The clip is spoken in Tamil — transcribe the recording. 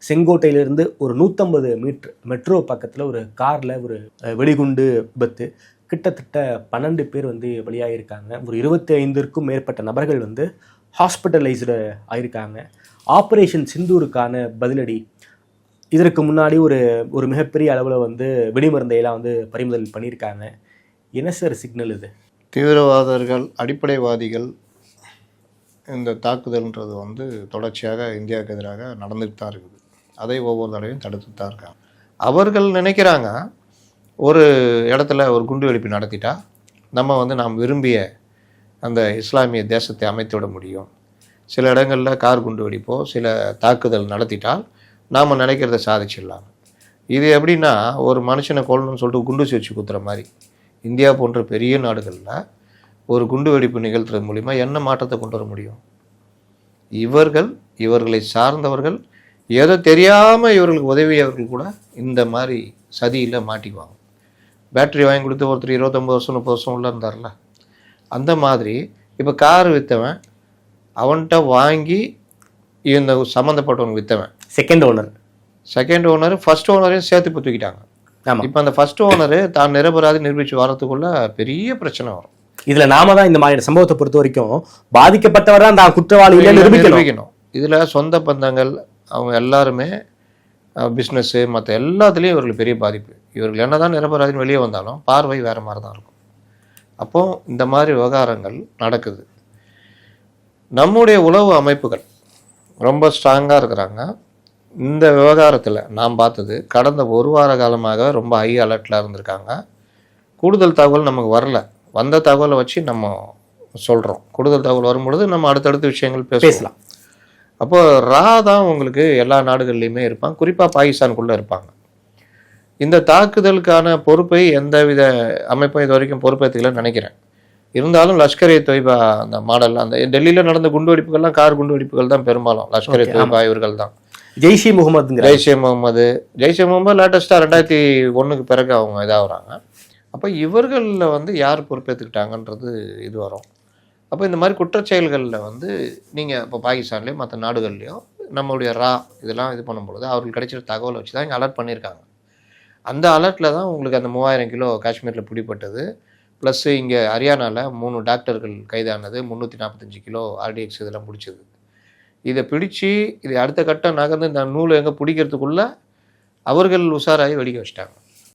செங்கோட்டையிலிருந்து ஒரு 150 மீட்டர் மெட்ரோ பக்கத்தில் ஒரு காரில் ஒரு வெடிகுண்டு விபத்து. கிட்டத்தட்ட 12 பேர் வந்து பலியாகியிருக்காங்க. ஒரு 25க்கும் மேற்பட்ட நபர்கள் வந்து ஹாஸ்பிட்டலைஸ்டு ஆகியிருக்காங்க. ஆப்ரேஷன் சிந்தூருக்கான பதிலடி. இதற்கு முன்னாடி ஒரு மிகப்பெரிய அளவில் வந்து வெடிமருந்தையெல்லாம் வந்து பறிமுதல் பண்ணியிருக்காங்க. என்ன சார் சிக்னல் இது? தீவிரவாதர்கள், அடிப்படைவாதிகள் இந்த தாக்குதல்ன்றது வந்து தொடர்ச்சியாக இந்தியாவுக்கு எதிராக நடந்துட்டு தான் இருக்குது. அதை ஒவ்வொரு தடவையும் தடுத்து தான் இருக்காங்க. அவர்கள் நினைக்கிறாங்க ஒரு இடத்துல ஒரு குண்டு வெடிப்பு நடத்திட்டா நம்ம வந்து நாம் விரும்பிய அந்த இஸ்லாமிய தேசத்தை அமைத்து விட முடியும். சில இடங்களில் கார் குண்டு வெடிப்போ சில தாக்குதல் நடத்திட்டால் நாம் நினைக்கிறத சாதிச்சிடலாம். இது எப்படின்னா ஒரு மனுஷனை கொல்லணும்னு சொல்லிட்டு குண்டு வச்சு குத்துற மாதிரி. இந்தியா போன்ற பெரிய நாடுகளில் ஒரு குண்டு வெடிப்பு நிகழ்த்துறது மூலிமா என்ன மாற்றத்தை கொண்டு வர முடியும்? இவர்களை சார்ந்தவர்கள் ஏதோ தெரியாமல் இவர்களுக்கு உதவியவர்கள் கூட இந்த மாதிரி சதியில் மாட்டிக்குவாங்க. பேட்டரி வாங்கி கொடுத்து ஒருத்தர் 29 வருஷம் 30 வருஷம் உள்ள இருந்தார்ல, அந்த மாதிரி இப்போ கார் விற்றவன் அவன்கிட்ட வாங்கி இந்த சம்மந்தப்பட்டவனுக்கு விற்றவன் செகண்ட் ஓனர் ஃபர்ஸ்ட் ஓனரையும் சேர்த்து இப்போ தூக்கிட்டாங்க. இப்போ அந்த ஃபர்ஸ்ட் ஓனரு தான் நிரபராதி நிரூபித்து வரத்துக்குள்ள பெரிய பிரச்சனை வரும். இதுல நாம தான் இந்த மாதிரி சம்பவத்தை பொறுத்த வரைக்கும் பாதிக்கப்பட்டவர் தான் தான் குற்றவாளிகளை நிரூபிக்கணும். இதுல சொந்த பந்தங்கள் அவங்க எல்லாருமே பிஸ்னஸ்ஸு மற்ற எல்லாத்துலேயும் இவர்களுக்கு பெரிய பாதிப்பு. இவர்கள் என்னதான் நிரபராதின்னு வெளியே வந்தாலும் பார்வை வேற மாதிரி தான் இருக்கும். அப்போ இந்த மாதிரி விவகாரங்கள் நடக்குது. நம்முடைய உளவு அமைப்புகள் ரொம்ப ஸ்ட்ராங்காக இருக்கிறாங்க. இந்த விவகாரத்தில் நாம் பார்த்தது கடந்த ஒரு வார காலமாக ரொம்ப ஹை அலர்ட்டில் இருந்திருக்காங்க. கூடுதல் தகவல் நமக்கு வரல. வந்த தகவலை வச்சு நம்ம சொல்கிறோம். கூடுதல் தகவல் வரும்பொழுது நம்ம அடுத்தடுத்த விஷயங்கள் பேசலாம். அப்போ தான் உங்களுக்கு எல்லா நாடுகள்லையுமே இருப்பாங்க, குறிப்பாக பாகிஸ்தானுக்குள்ளே இருப்பாங்க. இந்த தாக்குதலுக்கான பொறுப்பை எந்தவித அமைப்பும் இது வரைக்கும் பொறுப்பேற்றுக்கலன்னு நினைக்கிறேன். இருந்தாலும் லஷ்கர்-இ-தொய்பா அந்த மாடல், அந்த டெல்லியில் நடந்த குண்டு வெடிப்புகள்லாம் கார் குண்டு வெடிப்புகள் தான் பெரும்பாலும். லஷ்கர்-இ-தொய்பா இவர்கள் தான். ஜெய்ஷே முகமது லேட்டஸ்ட்டாக 2001 பிறகு அவங்க இதாகிறாங்க. அப்போ இவர்களில் வந்து யார் பொறுப்பேற்றுக்கிட்டாங்கன்றது இது வரும். அப்போ இந்த மாதிரி குற்றச்செயல்களில் வந்து நீங்கள் இப்போ பாகிஸ்தான்லேயோ மற்ற நாடுகள்லையோ நம்மளுடைய இதெல்லாம் இது பண்ணும்பொழுது அவர்கள் கிடைச்சிற தகவலை வச்சு தான் இங்கே அலர்ட் பண்ணியிருக்காங்க. அந்த அலர்ட்டில் தான் உங்களுக்கு அந்த 3000 கிலோ காஷ்மீரில் பிடிப்பட்டது. ப்ளஸ்ஸு இங்கே ஹரியானாவில் 3 டாக்டர்கள் கைதானது, 345 கிலோ ஆர்டிஎக்ஸ் இதெல்லாம் பிடிச்சது. இதை பிடிச்சி இது அடுத்த கட்டம் நகர்ந்து இந்த நூல் எங்கே பிடிக்கிறதுக்குள்ளே அவர்கள் உஷாராகி வெடிக்க வச்சிட்டாங்க.